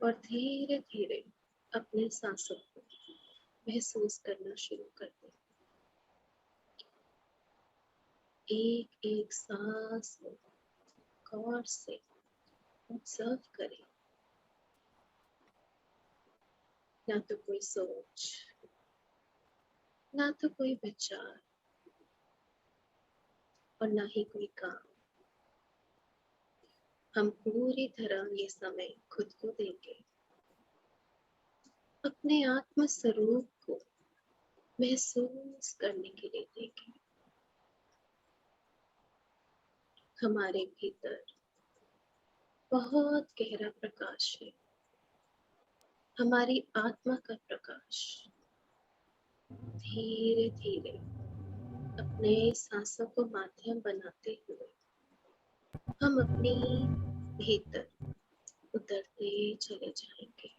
और धीरे धीरे अपने सांसों को महसूस करना शुरू कर दें। एक एक सांस को गौर से ऑब्जर्व करें। ना तो कोई सोच, ना तो कोई विचार और ना ही कोई काम। हम पूरी तरह ये समय खुद को देंगे, अपने आत्म स्वरूप को महसूस करने के लिए देंगे। हमारे भीतर बहुत गहरा प्रकाश है, हमारी आत्मा का प्रकाश। धीरे धीरे अपने सांसों को माध्यम बनाते हुए हम अपने भीतर उतरते चले जाएंगे।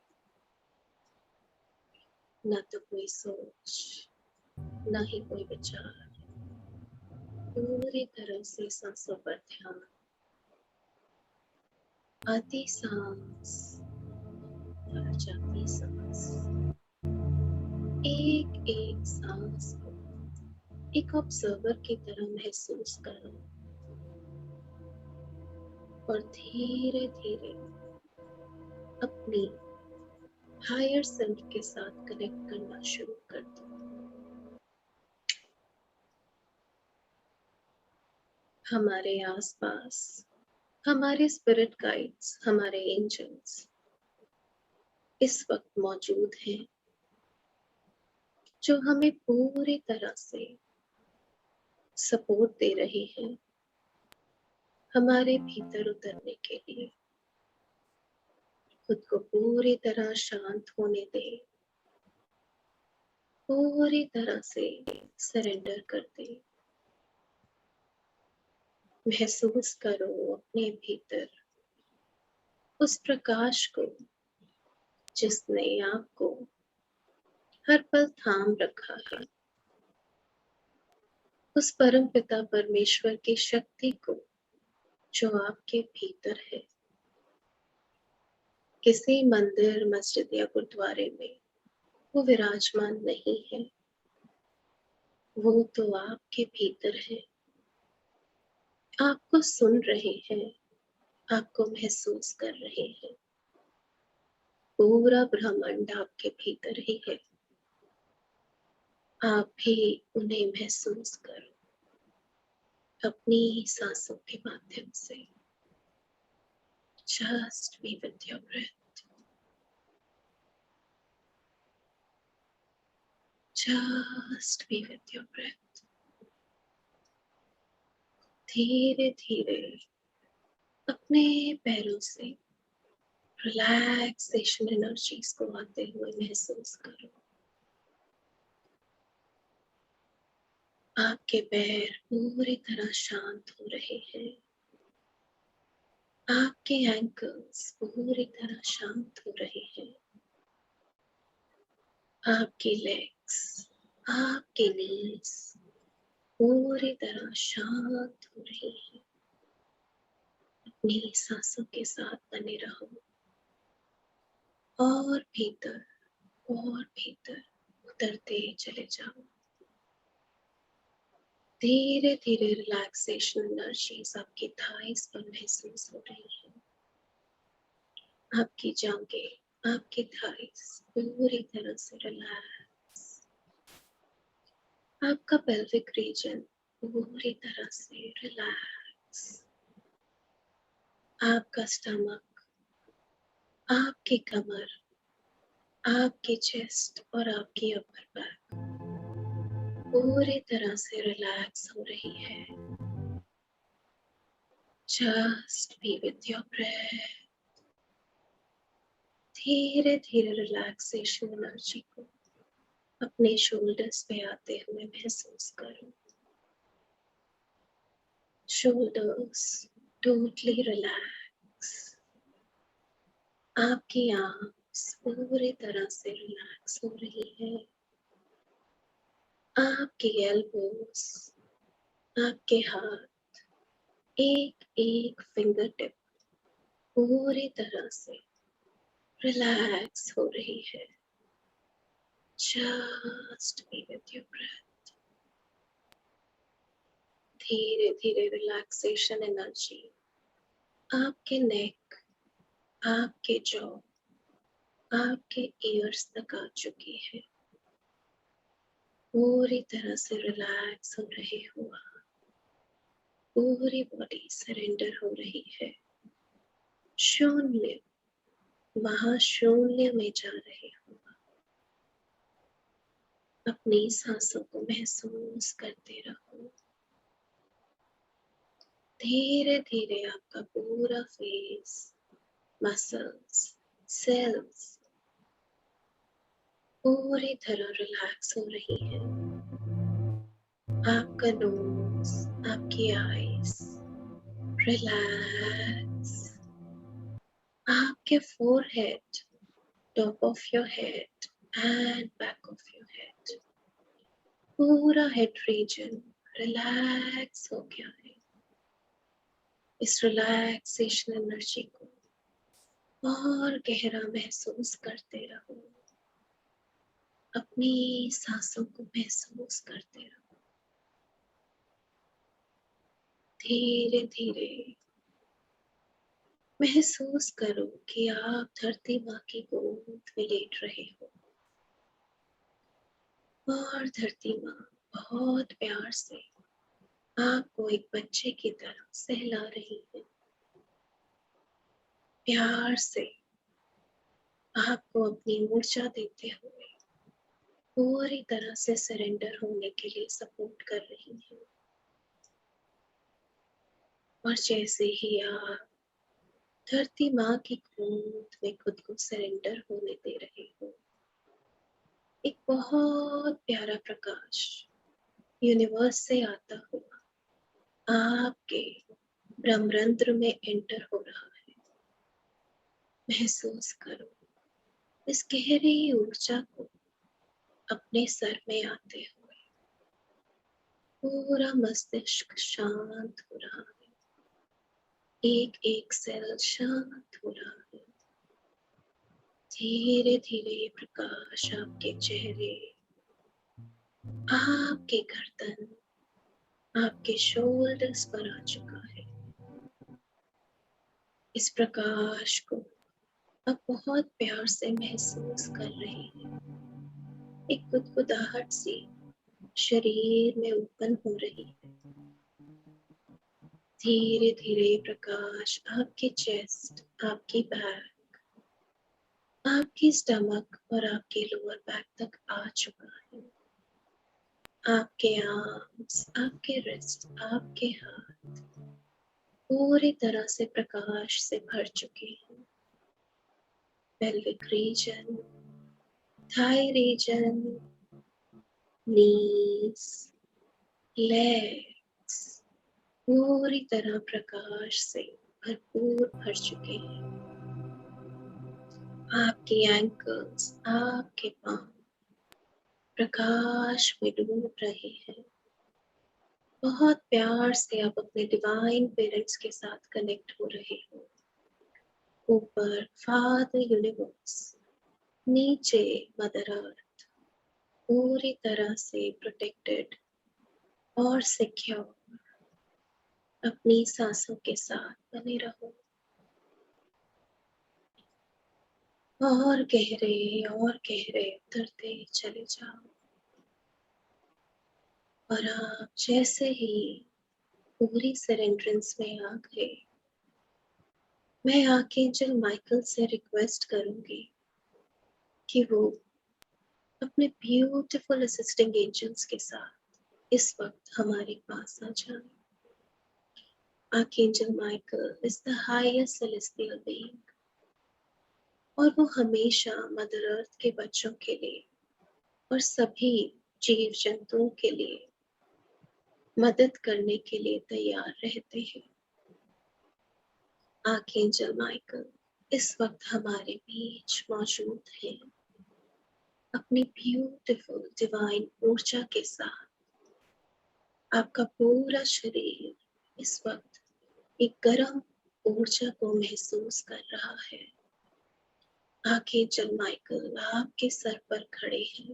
ना तो कोई सोच, ना ही कोई विचार, पूरी तरह से सांसों पर ध्यान। आती सांस और जाती सांस, एक एक सांस को एक ऑब्जर्वर की तरह महसूस करो और धीरे धीरे अपनी हायर सेल्फ के साथ कनेक्ट करना शुरू कर दो। हमारे आसपास हमारे स्पिरिट गाइड्स, हमारे एंजल्स इस वक्त मौजूद हैं, जो हमें पूरी तरह से सपोर्ट दे रहे हैं हमारे भीतर उतरने के लिए। खुद को पूरी तरह शांत होने दें, पूरी तरह से सरेंडर कर दें। महसूस करो अपने भीतर उस प्रकाश को जिसने आपको हर पल थाम रखा है, उस परम पिता परमेश्वर की शक्ति को जो आपके भीतर है। किसी मंदिर, मस्जिद या गुरुद्वारे में वो विराजमान नहीं है, वो तो आपके भीतर है। आपको सुन रहे हैं, आपको महसूस कर रहे हैं। पूरा ब्रह्मांड आपके भीतर ही है, आप भी उन्हें महसूस करो अपनी सांसों के माध्यम से। Just be with your breath. Just be with your breath. धीरे धीरे अपने पैरों से रिलैक्सेशन एनर्जीज को आते हुए महसूस करो। आपके पैर पूरी तरह शांत हो रहे हैं, आपके एंकल्स पूरी तरह शांत हो रहे हैं, आपकी लेग्स, आपके नीज पूरी तरह शांत हो रही है। अपनी सांसों के साथ बने रहो और भीतर उतरते चले जाओ। धीरे धीरे रिलैक्सेशन एनर्जीज आपकी थाइस पर महसूस हो रही है। आपकी जांघें, आपकी थाइस पूरी तरह से रिलैक्स। आपका पेल्विक रीजन पूरी तरह से रिलैक्स। आपका स्टमक, आपकी कमर, आपकी चेस्ट और आपकी अपर बैक पूरी तरह से रिलैक्स हो रही है। Just be with your breath. धीरे धीरे रिलैक्सेशन एनर्जी को अपने शोल्डर्स पे आते हुए महसूस करो। Shoulders totally relax. आपकी आर्म्स पूरी तरह से रिलैक्स हो रही है। आपके एल्बोस, आपके हाथ, एक एक फिंगर टिप पूरी तरह से रिलैक्स हो रही है। Just be with your breath. धीरे धीरे रिलैक्सेशन एनर्जी आपके नेक, आपके जॉ, आपके ईयर्स तक आ चुकी है। पूरी तरह से रिलैक्स हो रहे हो आप। पूरी बॉडी सरेंडर हो रही है। शून्य, वहां शून्य में जा रहे हो। अपनी सांसों को महसूस करते रहो। धीरे धीरे आपका पूरा फेस, मसल्स, सेल्स पूरी तरह रिलैक्स हो रही है। आपका नोज, आपकी आईज रिलैक्स। आपके forehead, top of your head and back of your head, पूरा हेड रीजन रिलैक्स हो गया है। इस रिलैक्सेशन एनर्जी को और गहरा महसूस करते रहो। अपनी सांसों को महसूस करते रहो। धीरे धीरे महसूस करो कि आप धरती माँ की गोद में लेट रहे हो और धरती माँ बहुत प्यार से आपको एक बच्चे की तरह सहला रही है। प्यार से आपको अपनी ऊर्जा देते हुए पूरी तरह से सरेंडर होने के लिए सपोर्ट कर रही है। और जैसे ही आप धरती माँ की गोद में खुद को सरेंडर होने दे रहे हो, एक बहुत प्यारा प्रकाश यूनिवर्स से आता हुआ आपके ब्रह्मरंध्र में एंटर हो रहा है। महसूस करो इस गहरी ऊर्जा को अपने सर में आते हुए। पूरा मस्तिष्क शांत हो रहा है। एक एक सेल शांत हो रहा है। धीरे धीरे ये प्रकाश आपके चेहरे, आपके गर्दन, आपके शोल्डर्स पर आ चुका है। इस प्रकाश को आप बहुत प्यार से महसूस कर रहे हैं। एक गुदगुदाहट सी शरीर में उत्पन्न हो रही है। धीरे धीरे प्रकाश आपके चेस्ट, आपकी बैक, आपकी स्टमक और आपके लोअर बैक तक आ चुका है। आपके आर्म्स, आपके रिस्ट, आपके हाथ पूरी तरह से प्रकाश से भर चुके हैं। pelvic region, thigh region, knees, legs पूरी तरह प्रकाश से भरपूर भर चुके हैं। आपकी एंकल्स, आपके पांव प्रकाश में डूब रहे हैं। बहुत प्यार से आप अपने डिवाइन पेरेंट्स के साथ कनेक्ट हो रहे हो। ऊपर फादर यूनिवर्स, नीचे मदर अर्थ, पूरी तरह से प्रोटेक्टेड और सिक्योर। अपनी सांसों के साथ बने रहो और गहरे उतरते चले जाओ। और आप जैसे ही पूरी सरेंड्रेंस में आ गए, मैं आर्कएंजल माइकल से रिक्वेस्ट करूंगी कि वो अपने ब्यूटीफुल असिस्टिंग एंजल्स के साथ इस वक्त हमारे पास आ जाए। Archangel Michael is the highest celestial being और वो हमेशा मदर अर्थ के बच्चों के लिए और सभी जीव जंतुओं के लिए मदद करने के लिए तैयार रहते हैं। आर्कएंजल माइकल इस वक्त हमारे बीच मौजूद है। अपनी ब्यूटीफुल डिवाइन ऊर्जा के साथ आपका पूरा शरीर इस वक्त एक गर्म ऊर्जा को महसूस कर रहा है। आर्कएंजल माइकल आपके सर पर खड़े हैं।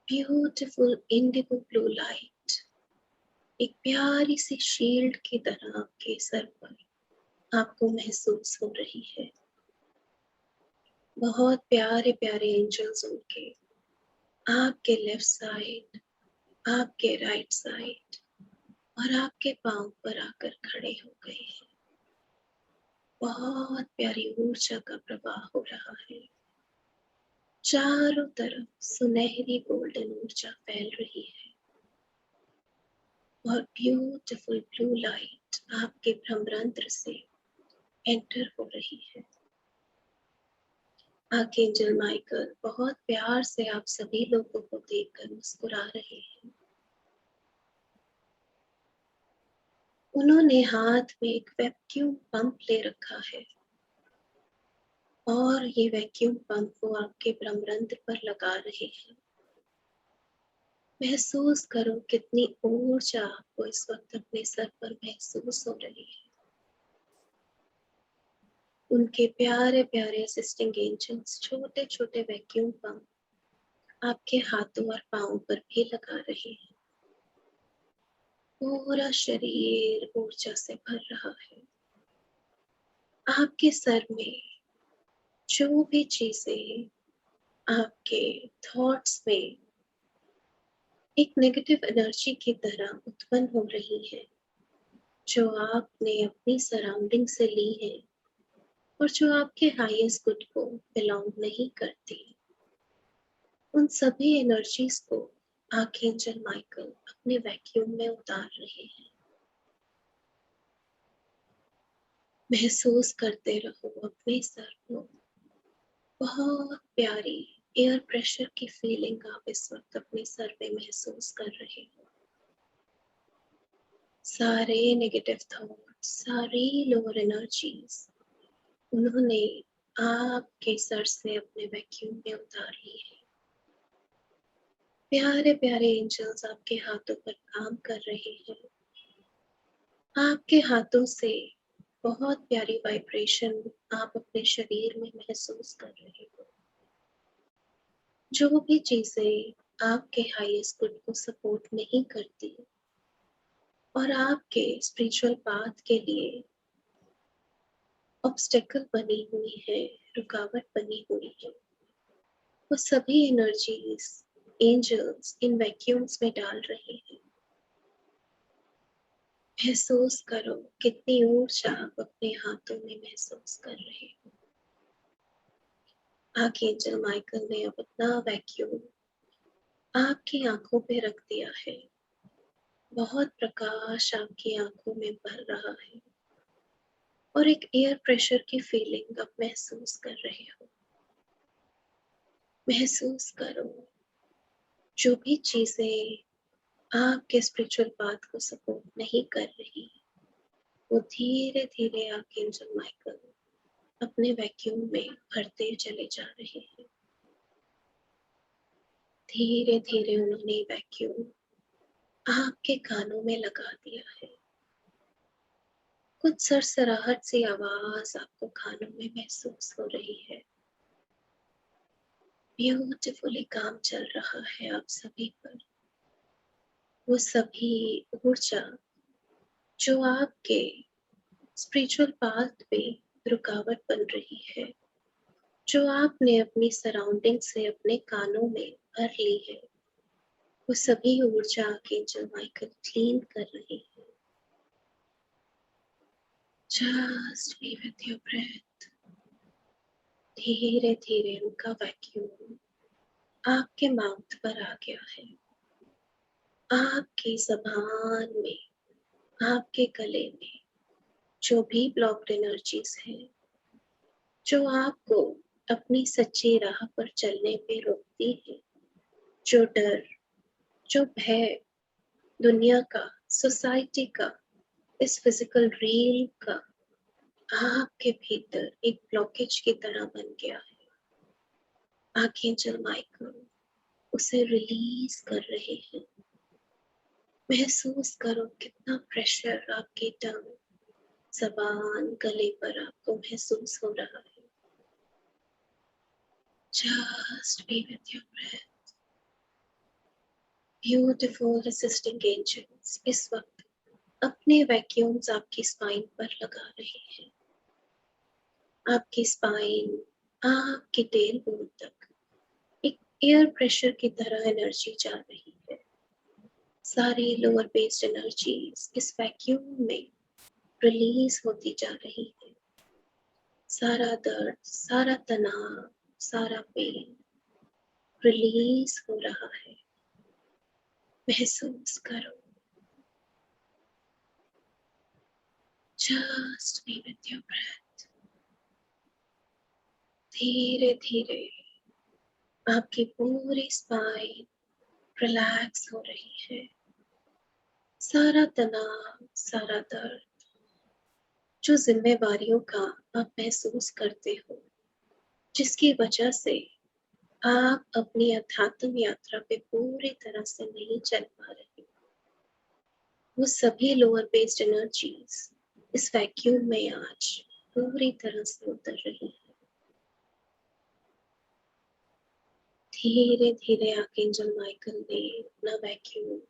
ब्यूटीफुल इंडिगो ब्लू लाइट एक प्यारी सी शील्ड की तरह आपके सर पर आपको महसूस हो रही है। बहुत प्यारे प्यारे एंजल्स उनके आपके लेफ्ट साइड, आपके राइट साइड और आपके पांव पर आकर खड़े हो गए हैं। बहुत प्यारी ऊर्जा का प्रवाह हो रहा है। चारों तरफ सुनहरी गोल्डन ऊर्जा फैल रही है और ब्यूटीफुल ब्लू लाइट आपके भ्रमरंध्र से एंटर हो रही है। आर्कएंजल माइकल बहुत प्यार से आप सभी लोगों को देखकर मुस्कुरा रहे हैं। उन्होंने हाथ में एक वैक्यूम पंप ले रखा है और ये वैक्यूम पंप वो आपके भ्रमरंध्र पर लगा रहे हैं। महसूस करो कितनी ऊर्जा आपको इस वक्त अपने सर पर महसूस हो रही है। उनके प्यारे प्यारे असिस्टिंग एंजल्स छोटे छोटे वैक्यूम पंप आपके हाथों और पांवों पर भी लगा रहे हैं। पूरा शरीर ऊर्जा से भर रहा है। आपके सर में जो भी चीजें आपके थॉट्स में एक नेगेटिव एनर्जी की तरह उत्पन्न हो रही है, जो आपने अपनी सराउंडिंग से ली है और जो आपके हाईएस्ट गुड को बिलोंग नहीं करती, उन सभी एनर्जीज को आर्कएंजल माइकल अपने वैक्यूम में उतार रहे हैं। महसूस करते रहो अपने सर को। बहुत प्यारी एयर प्रेशर की फीलिंग आप इस वक्त अपने सर पे महसूस कर रहे हो। सारे नेगेटिव थॉट्स, सारी लोअर एनर्जीज उन्होंने आपके सर से अपने वैक्यूम में उतार ली है। प्यारे प्यारे एंजल्स आपके हाथों पर काम कर रहे हैं। आपके हाथों से बहुत प्यारी वाइब्रेशन आप अपने शरीर में महसूस कर रहे हो। जो भी चीजें आपके हाईएस्ट गुड को सपोर्ट नहीं करती और आपके स्पिरिचुअल पाथ के लिए ऑब्स्टेकल बनी हुई है, रुकावट बनी हुई है, वो सभी एनर्जीज एंजल्स इन वैक्यूम्स में डाल रहे हैं। महसूस करो कितनी ऊर्जा आप अपने हाथों में महसूस कर रहे हो। आर्कएंजल माइकल ने अब अपना वैक्यूम आपकी आंखों पे रख दिया है। बहुत प्रकाश आपकी आंखों में भर रहा है और एक एयर प्रेशर की फीलिंग आप महसूस कर रहे हो। महसूस करो जो भी चीजें आपके स्पिरिचुअल पाथ को सपोर्ट नहीं कर रही, वो धीरे धीरे आर्कएंजल माइकल अपने वैक्यूम में भरते चले जा रहे हैं। धीरे धीरे उन्होंने वैक्यूम आपके कानों में लगा दिया है। कुछ सरसराहट सी आवाज आपको कानों में महसूस हो रही है। ब्यूटीफुली काम चल रहा है आप सभी पर। वो सभी ऊर्जा जो आपके स्पिरिचुअल पाथ पे रुकावट बन रही है, जो आपने अपनी सराउंडिंग से अपने कानों में भर ली है, वो सभी ऊर्जा के जो माइकल क्लीन कर रही है। Just be with your breath. धीरे धीरे उनका वैक्यूम आपके माउथ पर आ गया है। आपकी जबान में, आपके गले में जो भी ब्लॉक्ड एनर्जीज है, जो आपको अपनी सच्ची राह पर चलने पे रोकती है, जो डर, जो भय दुनिया का, सोसाइटी का, इस फिजिकल रील का आपके भीतर एक ब्लॉकेज की तरह बन गया है, आर्कएंजल माइकल उसे रिलीज कर रहे हैं। महसूस करो कितना प्रेशर आपकी टंग, जबान, गले पर आपको महसूस हो रहा है। Just be with your breath. Beautiful assisting angels इस वक्त अपने वैक्यूम्स आपकी स्पाइन पर लगा रहे हैं। आपकी स्पाइन, आपके टेल बोन तक एक एयर प्रेशर की तरह एनर्जी जा रही है। सारी लोअर बेस्ड एनर्जीज इस वैक्यूम में रिलीज होती जा रही है। सारा दर्द, सारा तनाव, सारा पेन रिलीज हो रहा है। महसूस करो। Just be with your breath. धीरे धीरे आपकी पूरी स्पाइन रिलैक्स हो रही है। सारा तनाव, सारा दर्द, जो जिम्मेवारियों का आप महसूस करते हो, जिसकी वजह से आप अपनी अध्यात्म यात्रा पे पूरी तरह से नहीं चल पा रहे, वो सभी लोअर बेस्ड एनर्जीज इस वैक्यूम में आज पूरी तरह से उतर रही है। धीरे धीरे आर्कएंजल माइकल ने अपना वैक्यूम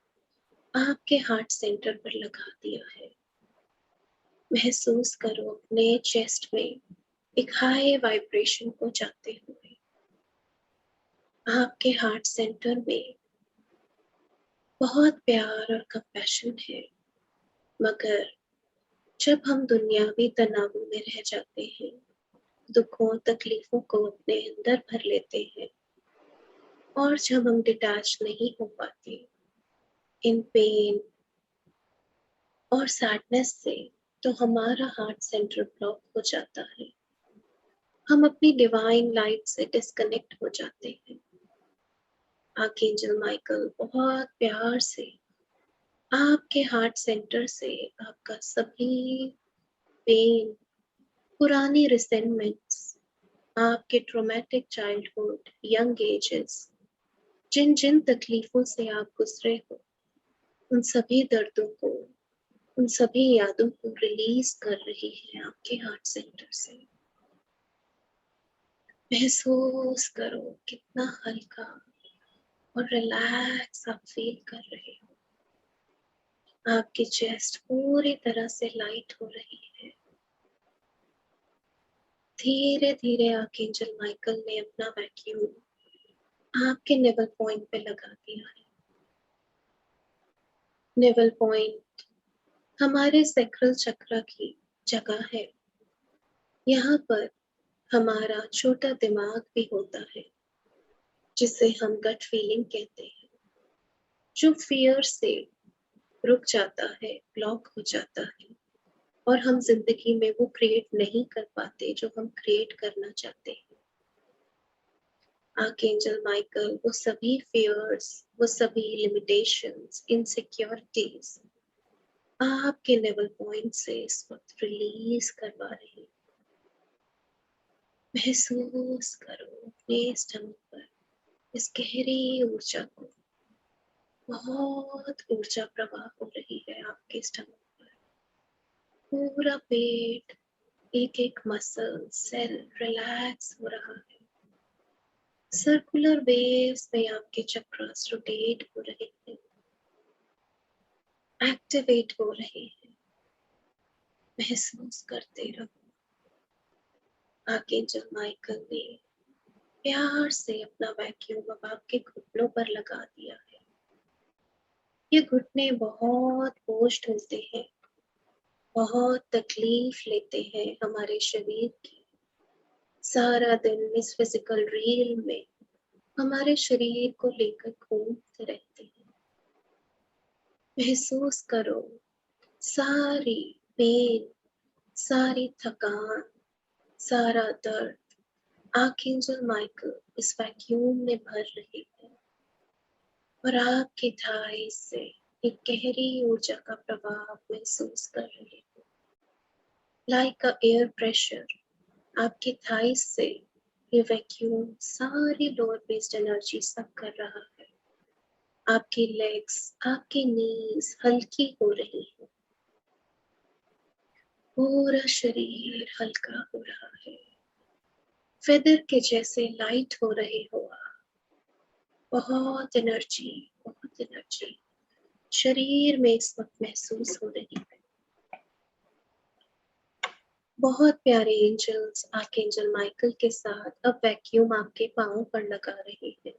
आपके हार्ट सेंटर पर लगा दिया है। महसूस करो अपने चेस्ट में एक हाई वाइब्रेशन को जाते हुए। आपके हार्ट सेंटर में बहुत प्यार और कंपैशन है, मगर जब हम दुनियावी तनावों में रह जाते हैं, दुखों तकलीफों को अपने अंदर भर लेते हैं, और जब हम डिटैच नहीं हो पाते इन पेन और सैडनेस से, तो हमारा हार्ट सेंटर ब्लॉक हो जाता है। हम अपनी डिवाइन लाइट से डिस्कनेक्ट हो जाते हैं। आर्कएंजल माइकल बहुत प्यार से आपके हार्ट सेंटर से आपका सभी पेन, पुरानी रिसेंटमेंट्स, आपके ट्रॉमेटिक चाइल्डहुड, यंग एजेस, जिन जिन तकलीफों से आप गुजरे हो, उन सभी दर्दों को, उन सभी यादों को रिलीज कर रही है आपके हार्ट सेंटर से। महसूस करो कितना हल्का और रिलैक्स आप फील कर रहे हो। आपकी चेस्ट पूरी तरह से लाइट हो रही है। धीरे धीरे आर्कएंजल माइकल ने अपना वैक्यूम आपके नेवल पॉइंट पे लगा दिया है। नेवल पॉइंट हमारे सैक्रल चक्र की जगह है। यहाँ पर हमारा छोटा दिमाग भी होता है, जिसे हम गट फीलिंग कहते हैं, जो फियर से रुक जाता है, ब्लॉक हो जाता है, और हम जिंदगी में वो क्रिएट नहीं कर पाते जो हम क्रिएट करना चाहते हैं। आर्कएंजल माइकल वो सभी फियर्स, वो सभी लिमिटेशंस, इनसिक्योरिटीज आपके लेवल पॉइंट से इस वक्त रिलीज करवा रही है। महसूस करो अपने स्टमक पर इस गहरी ऊर्जा को। बहुत ऊर्जा प्रवाह हो रही है आपके स्टमक पर। पूरा पेट, एक एक मसल, सेल रिलैक्स हो रहा है। सर्कुलर वेव्स में आपके चक्रास रोटेट हो रहे हैं, एक्टिवेट हो रहे हैं। महसूस करते रहो। आर्कएंजल माइकल ने प्यार से अपना वैक्यूम अब आपके घुटनों पर लगा दिया है। ये घुटने बहुत बोझ ढोते हैं, बहुत तकलीफ लेते हैं हमारे शरीर की। सारा दिन इस फिजिकल रील में हमारे शरीर को लेकर घूमते रहते हैं। महसूस करो सारी पेन, सारी थकान, सारा दर्द आर्कएंजल माइकल इस वैक्यूम में भर रहे हैं, और आपकी थाई से एक गहरी ऊर्जा का प्रवाह महसूस कर रहे हैं। लाइक अ एयर प्रेशर आपकी थाई से ये वैक्यूम सारी लोअर बेस्ड एनर्जी सक कर रहा है। आपकी लेग्स, आपकी नीज हल्की हो रही है। पूरा शरीर हल्का हो रहा है। फेदर के जैसे लाइट हो रहे हो आप। बहुत एनर्जी, बहुत एनर्जी शरीर में इस वक्त महसूस हो रही है। बहुत प्यारे एंजल्स आर्कएंजल माइकल के साथ अब वैक्यूम आपके पाँव पर लगा रहे हैं।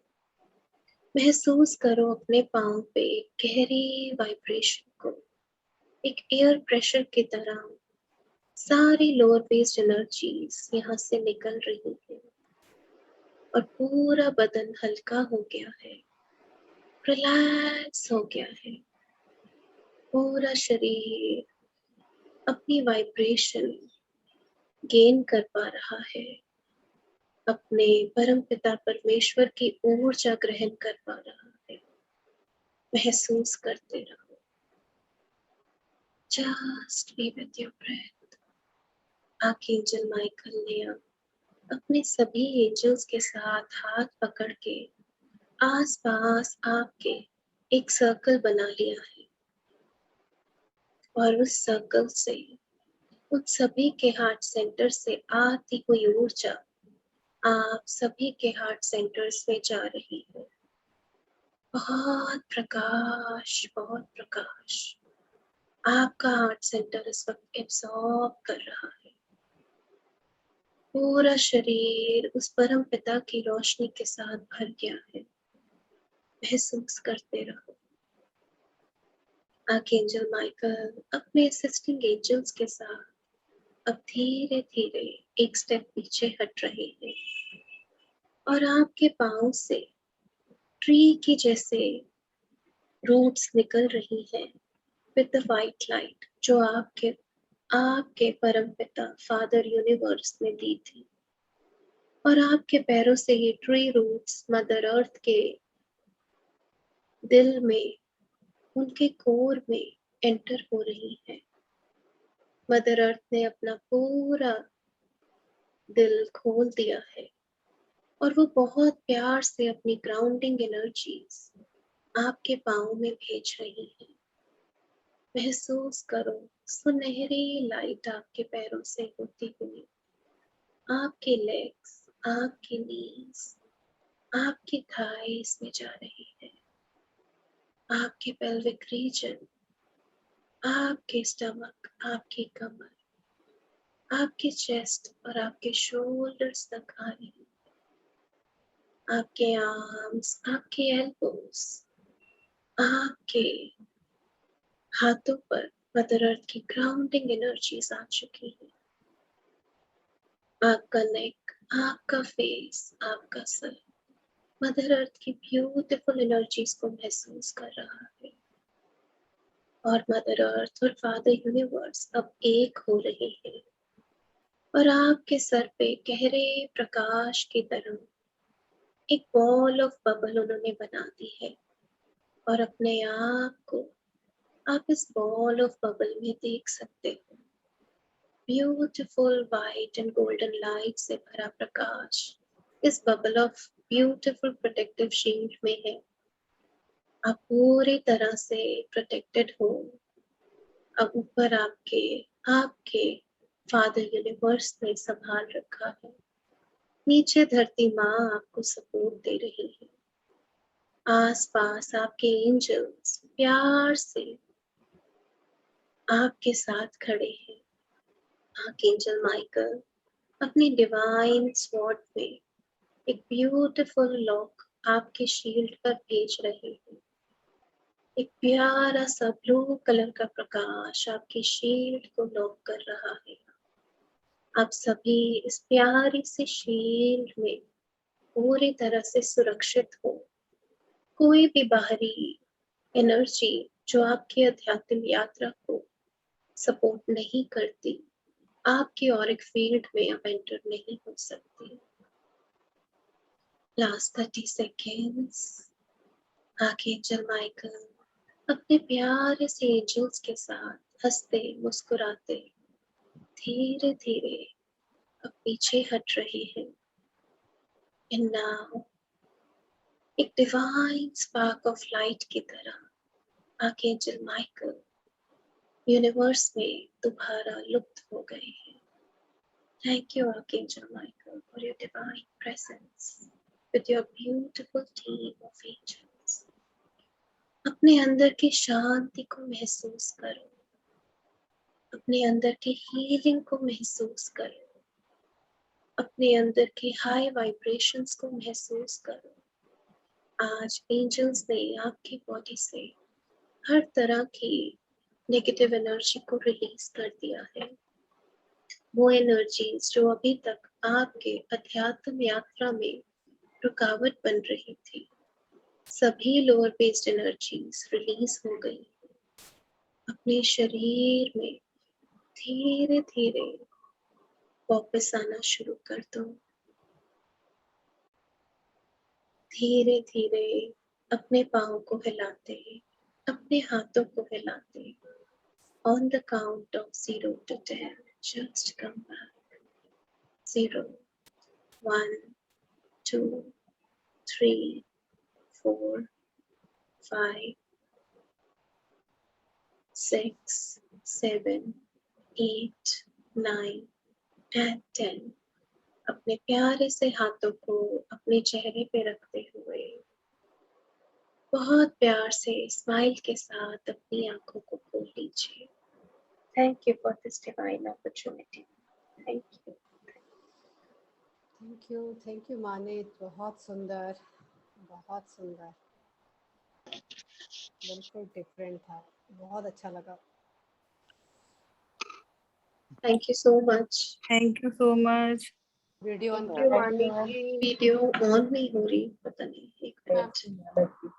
महसूस करो अपने पाँव पे गहरी वाइब्रेशन को, एक एयर प्रेशर की तरह सारी लोअर बेस्ड एनर्जीज यहाँ से निकल रही है और पूरा बदन हल्का हो गया है, रिलैक्स हो गया है। पूरा शरीर अपनी वाइब्रेशन गेन कर पा रहा है, अपने परम पिता परमेश्वर की ऊर्जा ग्रहण कर पा रहा है। महसूस करते रहो। Just be with your breath. Archangel Michael ने अब अपने सभी एंजल्स के साथ हाथ पकड़ के आसपास आपके एक सर्कल बना लिया है और उस सर्कल से, उन सभी के हार्ट सेंटर से आती हुई ऊर्जा आप सभी के हार्ट सेंटर्स में जा रही है। बहुत प्रकाश, बहुत प्रकाश आपका हार्ट सेंटर इस वक्त एब्सॉर्ब कर रहा है। पूरा शरीर उस परम पिता की रोशनी के साथ भर गया है। महसूस करते रहो। आर्कएंजल माइकल अपने असिस्टिंग एंजल्स के साथ अब धीरे धीरे एक स्टेप पीछे हट रहे हैं और आपके पांव से ट्री की जैसे रूट्स निकल रही हैं विद द वाइट लाइट जो आपके परम पिता फादर यूनिवर्स ने दी थी। और आपके पैरों से ये ट्री रूट्स मदर अर्थ के दिल में, उनके कोर में एंटर हो रही है। मदर अर्थ ने अपना पूरा दिल खोल दिया है और वो बहुत प्यार से अपनी ग्राउंडिंग एनर्जीज आपके पाँव में भेज रही है। महसूस करो सुनहरी लाइट आपके पैरों से होती हुई आपके लेग्स, आपके नीज, आपके थाइस में जा रही है। आपके पेल्विक रीजन, आपके स्टमक, आपकी कमर, आपके चेस्ट और आपके शोल्डर्स तक आ रही है। आपके आर्म्स, आपके एल्बोस, आपके हाथों पर मदर अर्थ की ग्राउंडिंग एनर्जीज आ चुकी है। आपका नेक, आपका फेस, आपका सर मदर अर्थ की ब्यूटीफुल एनर्जीज को महसूस कर रहा है और मदर अर्थ और फादर यूनिवर्स अब एक हो रहे हैं और आपके सर पे गहरे प्रकाश की तरह एक बॉल ऑफ बबल उन्होंने बना दी है और अपने आप को आप इस बॉल ऑफ बबल में देख सकते हो। Beautiful white and golden light से भरा प्रकाश इस bubble of beautiful protective shield में है। आप पूरी तरह से प्रोटेक्टेड हो। अब ऊपर आपके आपके फादर यूनिवर्स ने संभाल रखा है। नीचे धरती माँ आपको सपोर्ट दे रही है। आसपास आपके एंजल्स प्यार से आपके साथ खड़े हैं। आर्कएंजल माइकल अपनी डिवाइन स्वॉर्ड में एक ब्यूटीफुल लॉक आपके शील्ड पर भेज रहे हैं। एक प्यारा सा ब्लू कलर का प्रकाश आपकी शील्ड को लॉक कर रहा है। आप सभी इस प्यारी सी शील्ड में पूरी तरह से सुरक्षित हो। कोई भी बाहरी एनर्जी जो आपकी आध्यात्मिक यात्रा को सपोर्ट नहीं करती, आपकी ऑरिक फील्ड में अब एंटर नहीं हो सकती। Last 30 seconds. आर्कएंजल माइकल अपने प्यारे से एंजल्स के साथ हंसते मुस्कुराते धीरे धीरे अब पीछे हट रहे हैं। एंड नाउ एक डिवाइन स्पार्क ऑफ लाइट की तरह आर्कएंजल माइकल यूनिवर्स में दोबारा लुप्त हो गए हैं। Thank you archangel Michael. for your divine presence with your beautiful team of angels. अपने अंदर की शांति को महसूस करो, अपने अंदर की हीलिंग को महसूस करो, अपने अंदर की हाई वाइब्रेशंस को महसूस करो। आज एंजल्स ने आपकी बॉडी से हर तरह की नेगेटिव एनर्जी को रिलीज कर दिया है। वो एनर्जीज जो अभी तक आपके अध्यात्म यात्रा में रुकावट बन रही थी, सभी लोअर बेस्ड एनर्जीज रिलीज हो गई। अपने शरीर में धीरे धीरे वापस आना शुरू कर दो। धीरे धीरे अपने पाँव को हिलाते, अपने हाथों को हिलाते। On the count of 0 to 10, just come back. 0, 1, 2, 3, 4, 5, 6, 7, 8, 9 and 10. अपने प्यारे से हाथों को अपने चेहरे पे रखते हुए बहुत प्यार से स्माइल के साथ अपनी आंखों को खोल लीजिए। Thank you for this divine opportunity. Thank you. Thank you Manit, बहुत सुंदर, बहुत सुंदर, बिल्कुल डिफरेंट था, बहुत अच्छा लगा। Thank you so much. Thank you so much. Video on Thank you, Manit ji. Video on नहीं हो रही, पता नहीं, एक मिनट।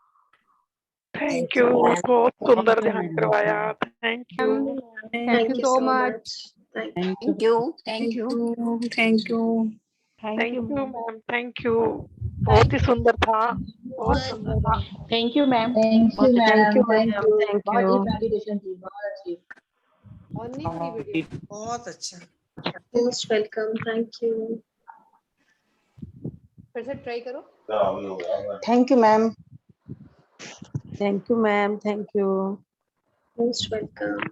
थैंक यू, बहुत सुंदर ध्यान करवाया। Thank you, Thank you so much. Thank you. Thank you. Thank you. Thank you ma'am, thank you. बहुत ही सुंदर था, बहुत सुंदर था। Thank you ma'am. Thank you ma'am, thank you, thank बहुत यू। ही मेडिटेशन थी, बहुत अच्छी। ऑन नहीं हो रही वीडियो। बहुत अच्छा। Most welcome. Thank you. फिर से ट्राई करो। Thank you ma'am. Thank you ma'am, thank you. Most welcome.